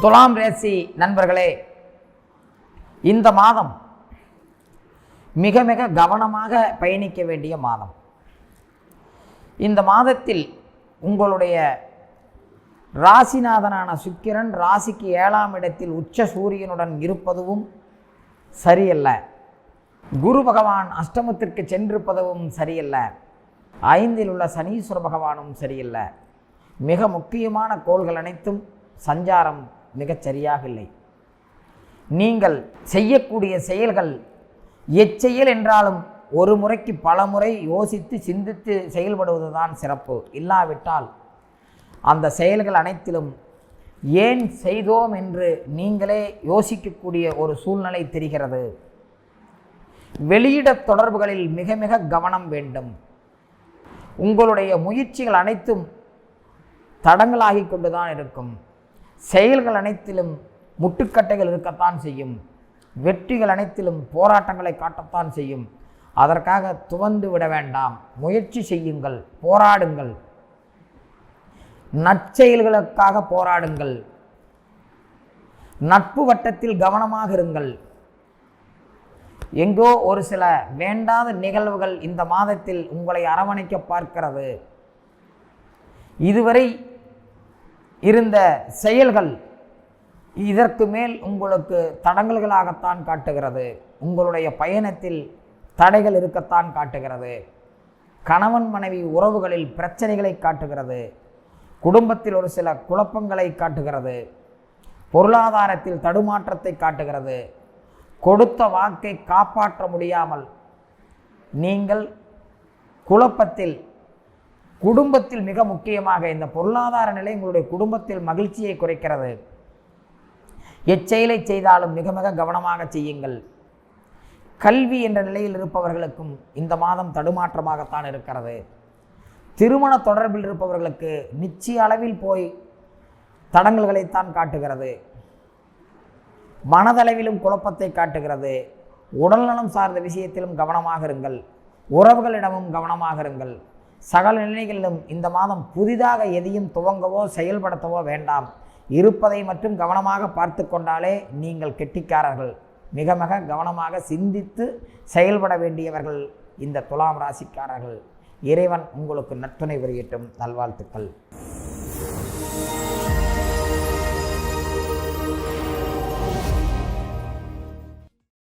துலாம் ராசி நண்பர்களே, இந்த மாதம் மிக மிக கவனமாக பயணிக்க வேண்டிய மாதம். இந்த மாதத்தில் உங்களுடைய ராசிநாதனான சுக்கிரன் ராசிக்கு 7ஆம் இடத்தில் உச்ச சூரியனுடன் இருப்பதும் சரியல்ல. குரு பகவான் அஷ்டமத்திற்கு சென்றிருப்பதும் சரியல்ல. 5இல் உள்ள சனீஸ்வர பகவானும் சரியில்லை. மிக முக்கியமான கோள்கள் அனைத்தும் சஞ்சாரம் மிகச் சரியாக இல்லை. நீங்கள் செய்யக்கூடிய செயல்கள் எச்செயல் என்றாலும் ஒரு முறைக்கு பல முறை யோசித்து சிந்தித்து செயல்படுவதுதான் சிறப்பு. இல்லாவிட்டால் அந்த செயல்கள் அனைத்திலும் ஏன் செய்தோம் என்று நீங்களே யோசிக்கக்கூடிய ஒரு சூழ்நிலை தெரிகிறது. வெளியிட தொடர்புகளில் மிக மிக கவனம் வேண்டும். உங்களுடைய முயற்சிகள் அனைத்தும் தடங்களாகி கொண்டுதான் இருக்கும். செயல்கள் அனைத்திலும் முட்டுக்கட்டைகள் இருக்கத்தான் செய்யும். வெற்றிகள் அனைத்திலும் போராட்டங்களை காட்டத்தான் செய்யும். அதற்காக துவண்டு விட வேண்டாம். முயற்சி செய்யுங்கள், போராடுங்கள். நற்செயல்களுக்காக போராடுங்கள். நட்பு வட்டத்தில் கவனமாக இருங்கள். எங்கோ ஒரு சில வேண்டாத நிகழ்வுகள் இந்த மாதத்தில் உங்களை அரவணைக்க பார்க்கிறது. இதுவரை இருந்த செயல்கள் இதற்கு மேல் உங்களுக்கு தடங்கல்களாகத்தான் காட்டுகிறது. உங்களுடைய பயணத்தில் தடைகள் இருக்கத்தான் காட்டுகிறது. கணவன் மனைவி உறவுகளில் பிரச்சனைகளை காட்டுகிறது. குடும்பத்தில் ஒரு சில குழப்பங்களை காட்டுகிறது. பொருளாதாரத்தில் தடுமாற்றத்தை காட்டுகிறது. கொடுத்த வாக்கை காப்பாற்ற முடியாமல் நீங்கள் குழப்பத்தில், குடும்பத்தில் மிக முக்கியமாக இந்த பொருளாதார நிலை உங்களுடைய குடும்பத்தில் மகிழ்ச்சியை குறைக்கிறது. எச்செயலை செய்தாலும் மிக மிக கவனமாக செய்யுங்கள். கல்வி என்ற நிலையில் இருப்பவர்களுக்கும் இந்த மாதம் தடுமாற்றமாகத்தான் இருக்கிறது. திருமண தொடர்பில் இருப்பவர்களுக்கு நிச்சய அளவில் போய் தடங்கல்களைத்தான் காட்டுகிறது. மனதளவிலும் குழப்பத்தை காட்டுகிறது. உடல்நலம் சார்ந்த விஷயத்திலும் கவனமாக இருங்கள். உறவுகளிடமும் கவனமாக இருங்கள். சகல நிலைகளிலும் இந்த மாதம் புதிதாக எதையும் துவங்கவோ செயல்படுத்தவோ வேண்டாம். இருப்பதை மட்டும் கவனமாக பார்த்து கொண்டாலே நீங்கள் கெட்டிக்காரர்கள். மிக மிக கவனமாக சிந்தித்து செயல்பட வேண்டியவர்கள் இந்த துலாம் ராசிக்காரர்கள். இறைவன் உங்களுக்கு நற்றுணை புரியட்டும். நல்வாழ்த்துக்கள்.